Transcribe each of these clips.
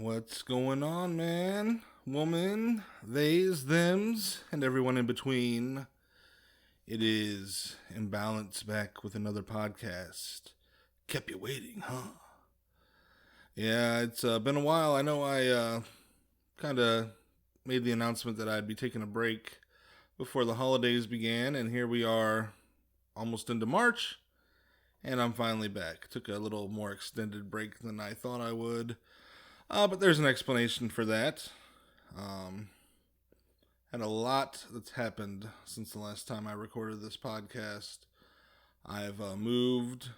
What's going on, man? Woman, theys, thems, and everyone in between. It is Imbalance back with another podcast. Kept you waiting, huh? Yeah, it's been a while. I know I kind of made the announcement that I'd be taking a break before the holidays began, and here we are almost into March, and I'm finally back. Took a little more extended break than I thought I would. But there's an explanation for that. Had a lot that's happened since the last time I recorded this podcast. I've moved.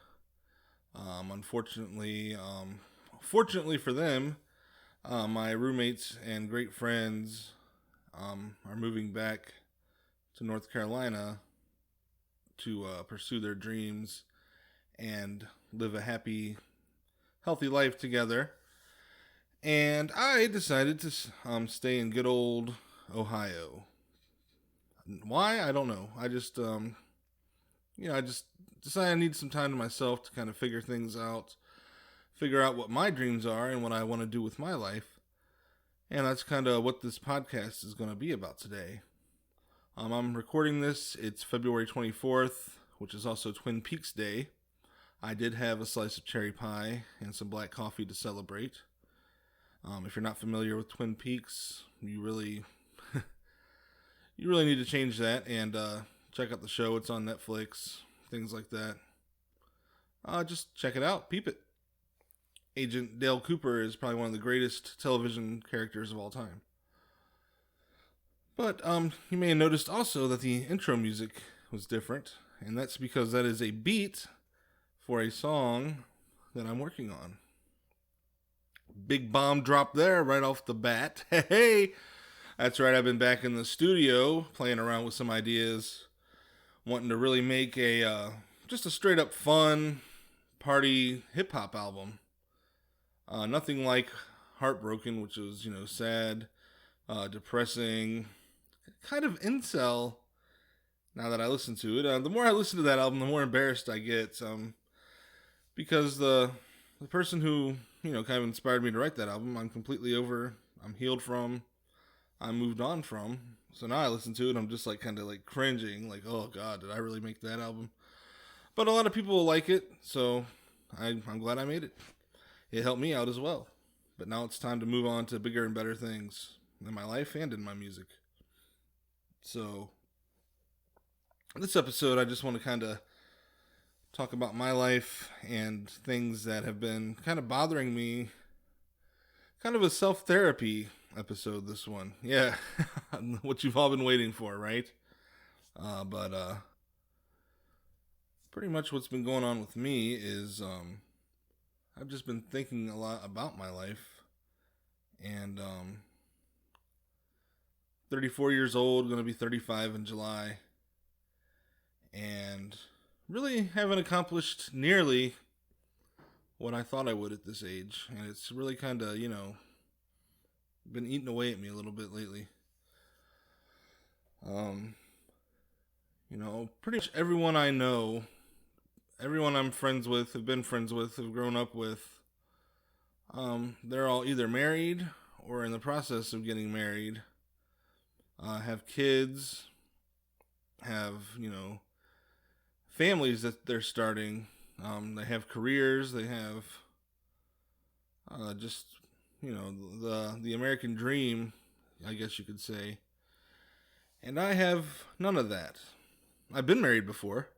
Unfortunately, fortunately for them, my roommates and great friends are moving back to North Carolina to pursue their dreams and live a happy, healthy life together. And I decided to stay in good old Ohio. Why? I don't know. I just, I just decided I need some time to myself to kind of figure things out, figure out what my dreams are and what I want to do with my life. And that's kind of what this podcast is going to be about today. I'm recording this. It's February 24th, which is also Twin Peaks Day. I did have a slice of cherry pie and some black coffee to celebrate. If you're not familiar with Twin Peaks, you really need to change that and check out the show. It's on Netflix, things like that. Just check it out, peep it. Agent Dale Cooper is probably one of the greatest television characters of all time. But you may have noticed also that the intro music was different, and that's because that is a beat for a song that I'm working on. Big bomb drop there right off the bat. Hey, that's right. I've been back in the studio playing around with some ideas, wanting to really make a just a straight up fun party hip hop album. Nothing like Heartbroken, which was sad, depressing, kind of incel. Now that I listen to it, the more I listen to that album, the more embarrassed I get. Because the person who kind of inspired me to write that album, I'm completely over. I'm healed from. I moved on from. So now I listen to it, I'm just kind of cringing, oh God, did I really make that album? But a lot of people like it, so I'm glad I made it. It helped me out as well. But now it's time to move on to bigger and better things in my life and in my music. So this episode, I just want to kind of talk about my life and things that have been kind of bothering me. Kind of a self-therapy episode, this one. Yeah, what you've all been waiting for, right? But pretty much what's been going on with me is I've just been thinking a lot about my life. And 34 years old, going to be 35 in July. And really haven't accomplished nearly what I thought I would at this age. And it's really kind of, been eating away at me a little bit lately. Pretty much everyone I know, everyone I'm friends with, have been friends with, have grown up with, they're all either married or in the process of getting married, have kids, have, families that they're starting. They have careers. They have the American dream, I guess you could say. And I have none of that. I've been married before,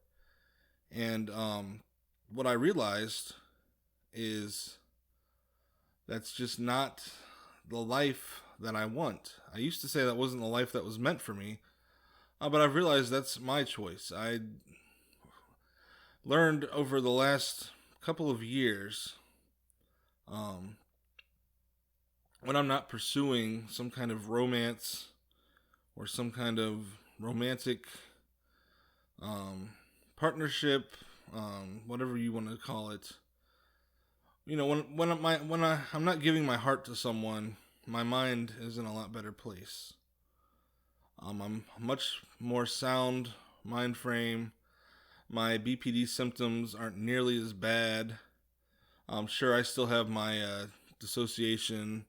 and what I realized is that's just not the life that I want. I used to say that wasn't the life that was meant for me, but I've realized that's my choice. I learned over the last couple of years, when I'm not pursuing some kind of romance or some kind of romantic partnership, whatever you want to call it. When I'm not giving my heart to someone, my mind is in a lot better place. I'm much more sound mind frame. My BPD symptoms aren't nearly as bad. I'm sure I still have my dissociation,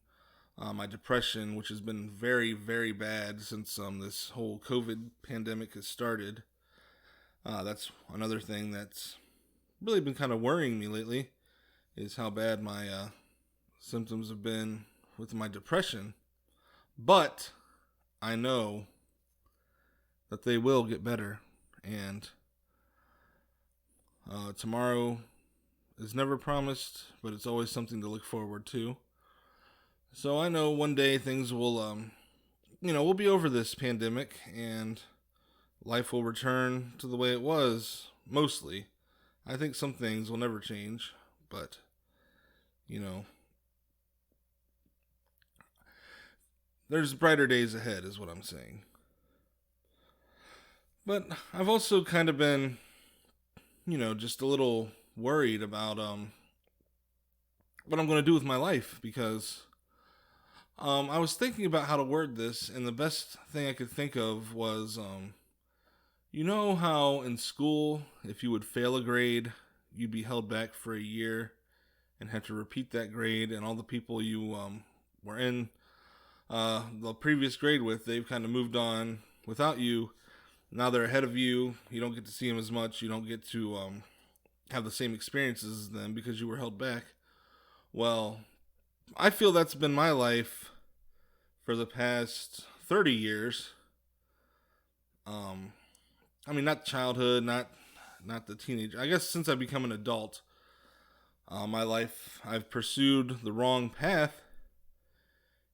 my depression, which has been very, very bad since this whole COVID pandemic has started. That's another thing that's really been kind of worrying me lately, is how bad my symptoms have been with my depression. But I know that they will get better, and tomorrow is never promised, but it's always something to look forward to. So I know one day things will, we'll be over this pandemic and life will return to the way it was, mostly. I think some things will never change, but, there's brighter days ahead, is what I'm saying. But I've also kind of been, just a little worried about what I'm going to do with my life, because I was thinking about how to word this, and the best thing I could think of was, you know how in school, if you would fail a grade, you'd be held back for a year and have to repeat that grade, and all the people you were in the previous grade with, they've kind of moved on without you. Now they're ahead of you. You don't get to see them as much. You don't get to have the same experiences as them because you were held back. Well, I feel that's been my life for the past 30 years. Not childhood, not the teenager. I guess since I've become an adult, my life, I've pursued the wrong path,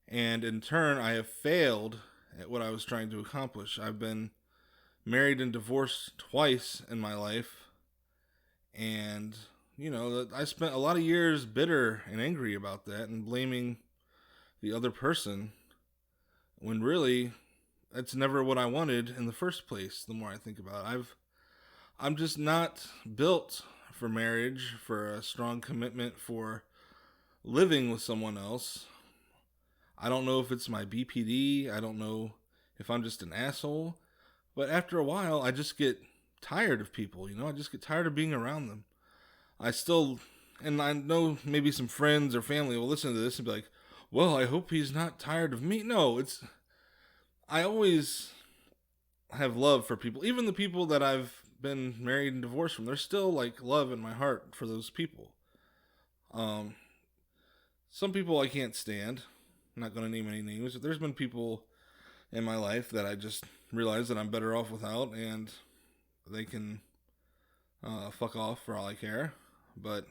and in turn, I have failed at what I was trying to accomplish. I've been married and divorced twice in my life, and I spent a lot of years bitter and angry about that and blaming the other person, when really that's never what I wanted in the first place. The more I think about it, I'm just not built for marriage, for a strong commitment, for living with someone else. I don't know if it's my BPD. I don't know if I'm just an asshole. But after a while, I just get tired of people, I just get tired of being around them. And I know maybe some friends or family will listen to this and be like, well, I hope he's not tired of me. No, I always have love for people. Even the people that I've been married and divorced from, there's still like love in my heart for those people. Some people I can't stand. I'm not going to name any names. There's been people in my life that I just realize that I'm better off without, and they can fuck off for all I care. But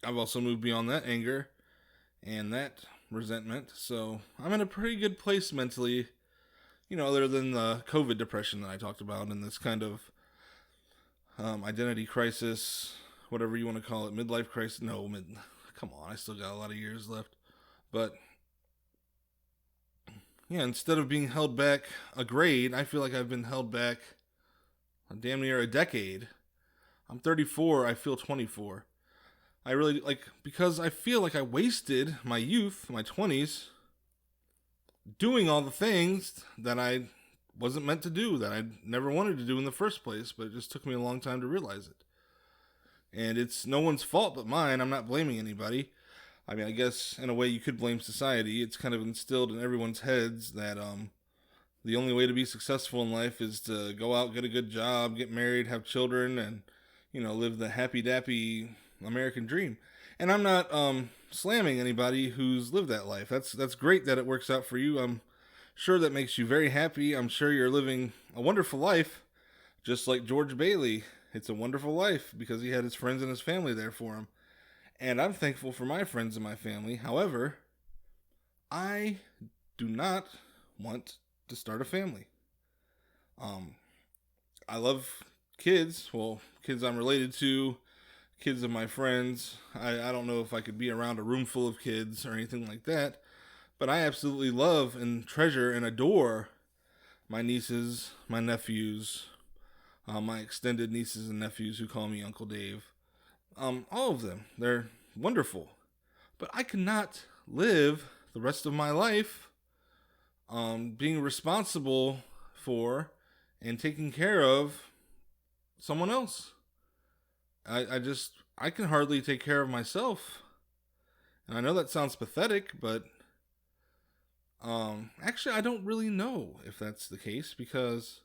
I've also moved beyond that anger and that resentment, so I'm in a pretty good place mentally, other than the COVID depression that I talked about and this kind of identity crisis, whatever you want to call it, midlife crisis. Come on, I still got a lot of years left. But yeah, instead of being held back a grade, I feel like I've been held back damn near a decade. I'm 34, I feel 24. I really, because I feel like I wasted my youth, my 20s, doing all the things that I wasn't meant to do, that I never wanted to do in the first place, but it just took me a long time to realize it. And it's no one's fault but mine. I'm not blaming anybody. I guess in a way you could blame society. It's kind of instilled in everyone's heads that the only way to be successful in life is to go out, get a good job, get married, have children, and live the happy-dappy American dream. And I'm not slamming anybody who's lived that life. That's great that it works out for you. I'm sure that makes you very happy. I'm sure you're living a wonderful life, just like George Bailey. It's a wonderful life because he had his friends and his family there for him. And I'm thankful for my friends and my family. However, I do not want to start a family. I love kids. Well, kids I'm related to, kids of my friends. I don't know if I could be around a room full of kids or anything like that. But I absolutely love and treasure and adore my nieces, my nephews, my extended nieces and nephews who call me Uncle Dave. All of them. They're wonderful. But I cannot live the rest of my life being responsible for and taking care of someone else. I can hardly take care of myself. And I know that sounds pathetic, but Actually, I don't really know if that's the case because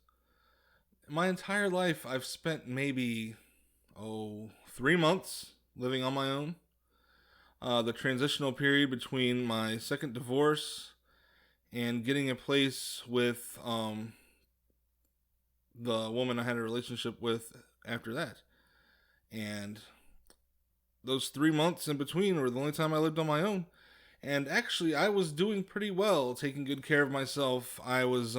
my entire life I've spent maybe 3 months living on my own. The transitional period between my second divorce and getting a place with the woman I had a relationship with after that. And those 3 months in between were the only time I lived on my own. And actually, I was doing pretty well, taking good care of myself. I was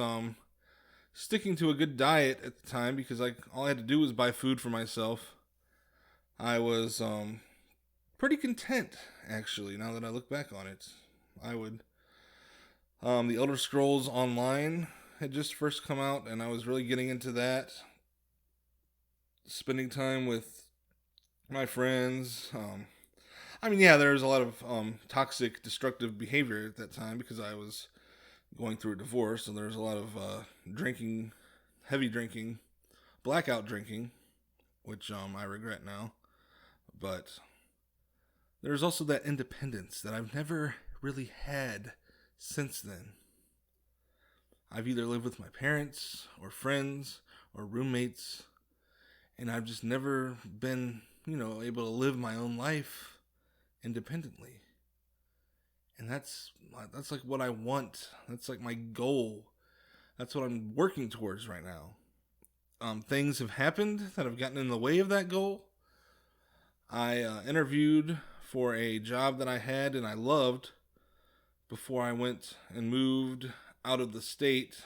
sticking to a good diet at the time because all I had to do was buy food for myself. I was pretty content, actually, now that I look back on it. I would the Elder Scrolls Online had just first come out, and I was really getting into that. Spending time with my friends. Yeah, there was a lot of toxic, destructive behavior at that time because I was going through a divorce, and there was a lot of drinking, heavy drinking, blackout drinking, which I regret now. But there's also that independence that I've never really had since then. I've either lived with my parents or friends or roommates, and I've just never been, able to live my own life independently. And that's like what I want. That's like my goal. That's what I'm working towards right now. Things have happened that have gotten in the way of that goal. I interviewed for a job that I had and I loved before I went and moved out of the state,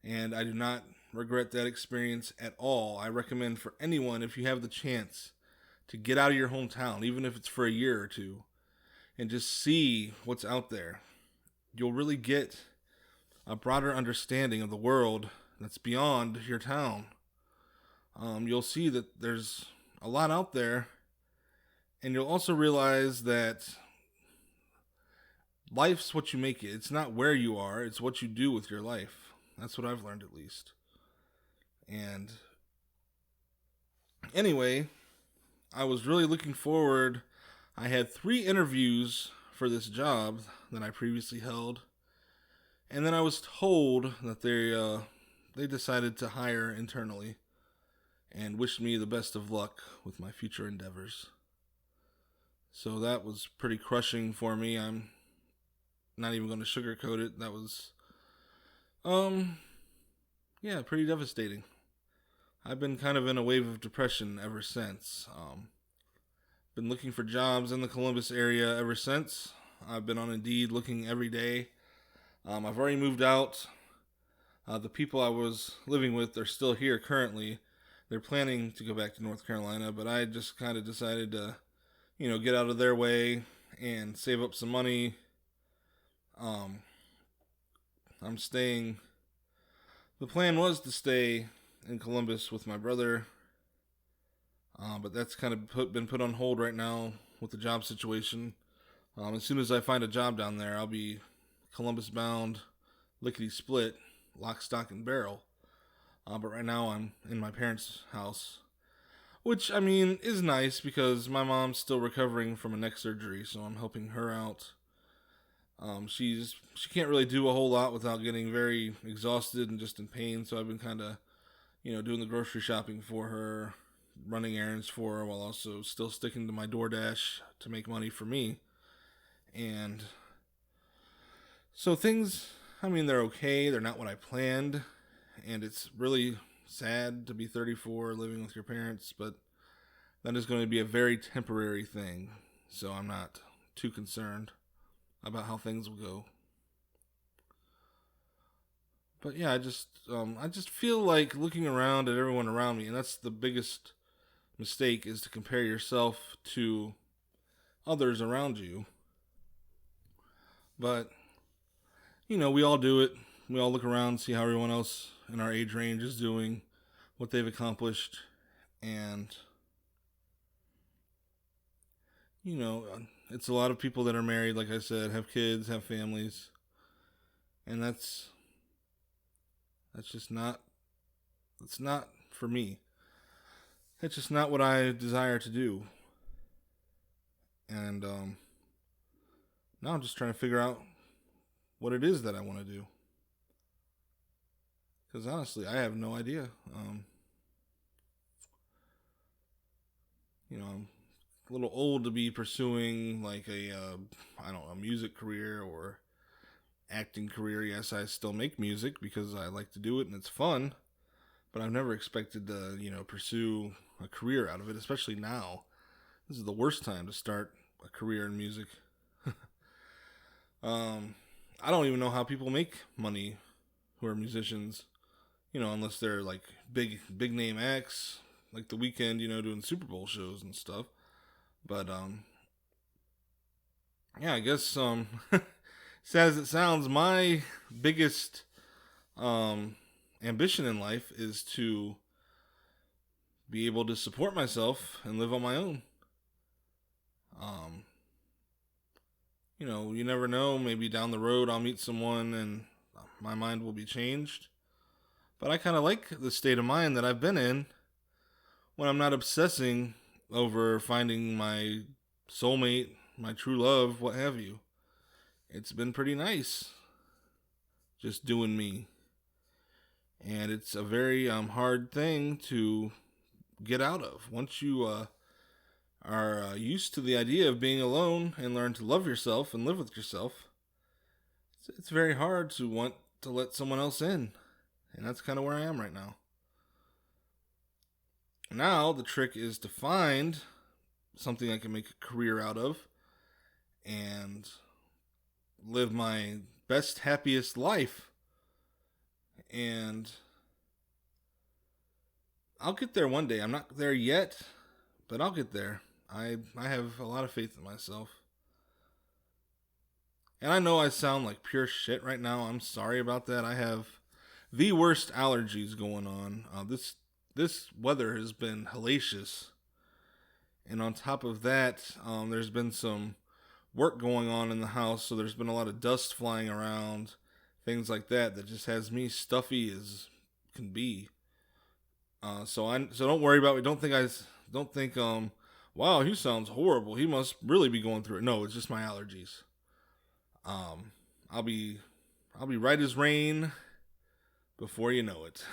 and I do not regret that experience at all. I recommend for anyone, if you have the chance, to get out of your hometown, even if it's for a year or two, and just see what's out there. You'll really get a broader understanding of the world that's beyond your town. You'll see that there's a lot out there, and you'll also realize that life's what you make it. It's not where you are, it's what you do with your life. That's what I've learned, at least. And anyway, I was really looking forward. I had 3 interviews for this job that I previously held, and then I was told that they decided to hire internally and wished me the best of luck with my future endeavors. So that was pretty crushing for me. I'm not even going to sugarcoat it. That was, pretty devastating. I've been kind of in a wave of depression ever since. Been looking for jobs in the Columbus area ever since. I've been on Indeed looking every day. I've already moved out. The people I was living with are still here currently. They're planning to go back to North Carolina, but I just kind of decided to, get out of their way and save up some money. I'm staying. The plan was to stay in Columbus with my brother, but that's kind of been put on hold right now with the job situation. As soon as I find a job down there, I'll be Columbus bound, lickety split, lock, stock, and barrel. But right now I'm in my parents' house, which is nice because my mom's still recovering from a neck surgery, so I'm helping her out. She can't really do a whole lot without getting very exhausted and just in pain, so I've been kind of, doing the grocery shopping for her, running errands for her, while also still sticking to my DoorDash to make money for me. And so things, they're okay. They're not what I planned. And it's really sad to be 34 living with your parents, but that is going to be a very temporary thing. So I'm not too concerned about how things will go. But yeah, I just feel like looking around at everyone around me, and that's the biggest mistake, is to compare yourself to others around you. But we all do it. We all look around, see how everyone else in our age range is doing, what they've accomplished, and it's a lot of people that are married, like I said, have kids, have families, and that's just not, it's not for me. It's just not what I desire to do. And now I'm just trying to figure out what it is that I want to do. Because honestly, I have no idea. I'm a little old to be pursuing like a music career or acting career. Yes, I still make music because I like to do it and it's fun. But I've never expected to, pursue a career out of it, especially now. This is the worst time to start a career in music. I don't even know how people make money who are musicians, unless they're like big name acts, like The Weeknd, doing Super Bowl shows and stuff. But yeah, I guess sad as it sounds, my biggest ambition in life is to be able to support myself and live on my own. You never know. Maybe down the road I'll meet someone and my mind will be changed. But I kind of like the state of mind that I've been in when I'm not obsessing over finding my soulmate, my true love, what have you. It's been pretty nice just doing me. And it's a very hard thing to get out of. Once you are used to the idea of being alone and learn to love yourself and live with yourself, it's very hard to want to let someone else in. And that's kind of where I am right now. Now, the trick is to find something I can make a career out of and live my best, happiest life. And I'll get there one day. I'm not there yet, but I'll get there. I have a lot of faith in myself. And I know I sound like pure shit right now. I'm sorry about that. I have the worst allergies going on. This weather has been hellacious. And on top of that, there's been some work going on in the house, so there's been a lot of dust flying around, things like that just has me stuffy as can be. So don't worry about me. Don't think wow, he sounds horrible. He must really be going through it. No, it's just my allergies. I'll be right as rain before you know it.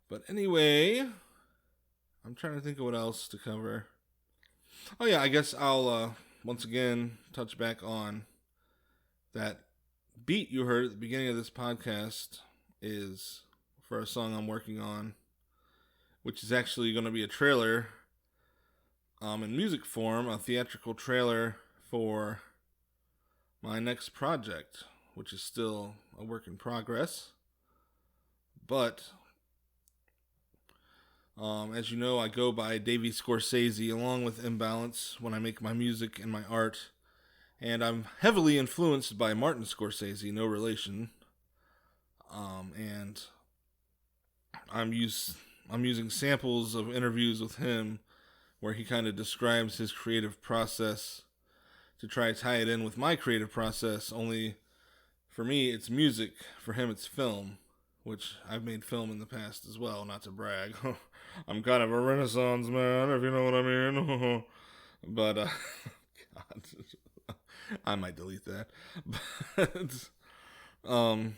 But anyway, I'm trying to think of what else to cover. Oh yeah, I guess I'll once again touch back on that beat you heard at the beginning of this podcast is for a song I'm working on, which is actually going to be a trailer in music form, a theatrical trailer for my next project, which is still a work in progress. But as you know, I go by Davey Scorsese along with Imbalance when I make my music and my art. And I'm heavily influenced by Martin Scorsese, no relation. And I'm using samples of interviews with him where he kind of describes his creative process to try to tie it in with my creative process. Only for me, it's music. For him, it's film, which I've made film in the past as well, not to brag. I'm kind of a Renaissance man, if you know what I mean. But, God, I might delete that. But, I'm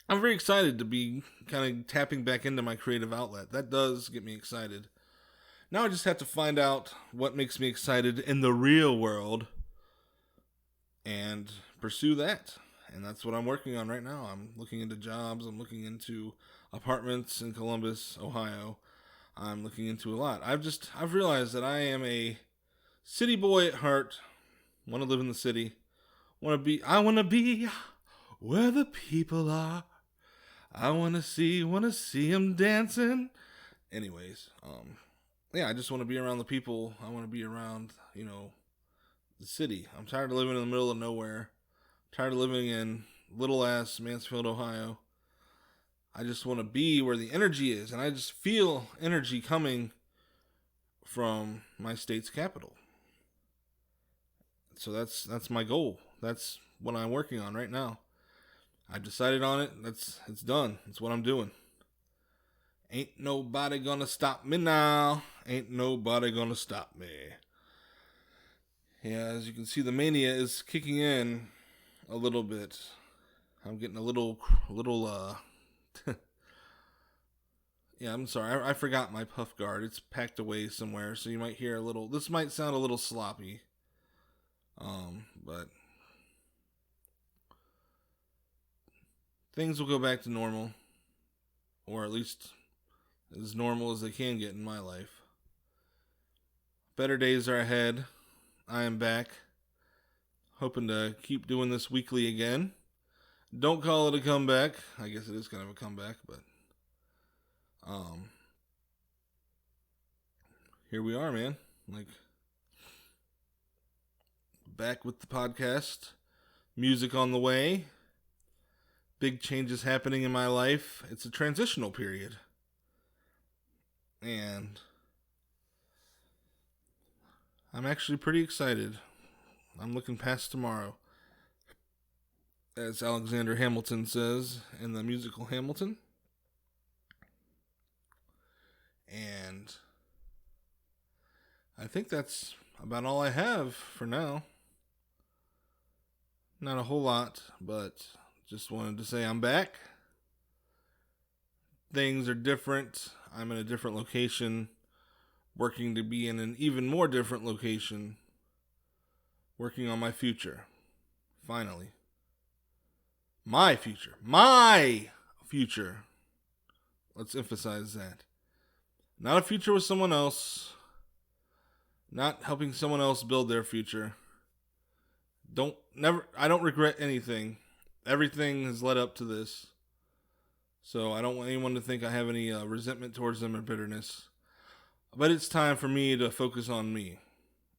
very excited to be kind of tapping back into my creative outlet. That does get me excited. Now I just have to find out what makes me excited in the real world and pursue that. And that's what I'm working on right now. I'm looking into jobs. I'm looking into apartments in Columbus, Ohio. I'm looking into a lot. I've realized that I am a city boy at heart. Want to live in the city. I want to be where the people are. I want to see them dancing. Anyways, yeah, I just want to be around the people. I want to be around, the city. I'm tired of living in the middle of nowhere. I'm tired of living in little ass Mansfield, Ohio. I just want to be where the energy is, and I just feel energy coming from my state's capital. So that's my goal. That's what I'm working on right now. I've decided on it. It's done. It's what I'm doing. Ain't nobody gonna stop me now. Ain't nobody gonna stop me. Yeah, as you can see, the mania is kicking in a little bit. I'm getting a little, yeah, I'm sorry. I forgot my puff guard. It's packed away somewhere, so you might hear a little, this might sound a little sloppy. But things will go back to normal, or at least as normal as they can get in my life. Better days are ahead. I am back, hoping to keep doing this weekly again. Don't call it a comeback. I guess it is kind of a comeback, but here we are, man. Like, back with the podcast. Music on the way. Big changes happening in my life. It's a transitional period. And I'm actually pretty excited. I'm looking past tomorrow. As Alexander Hamilton says in the musical Hamilton. And I think that's about all I have for now. Not a whole lot, but just wanted to say I'm back. Things are different. I'm in a different location, working to be in an even more different location, working on my future. Finally. My future. My future. Let's emphasize that. Not a future with someone else. Not helping someone else build their future. I don't regret anything. Everything has led up to this. So I don't want anyone to think I have any resentment towards them or bitterness. But it's time for me to focus on me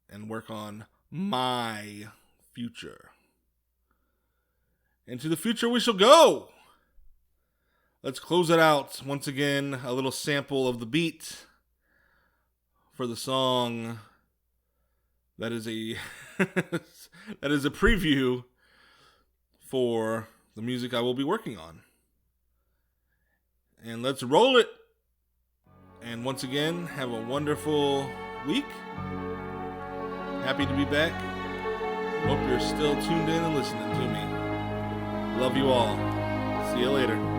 and work on my future. Into the future we shall go. Let's close it out. Once again, a little sample of the beat for the song that is a that is a preview for the music I will be working on. And let's roll it. And once again, have a wonderful week. Happy to be back. Hope you're still tuned in and listening to me. Love you all. See you later.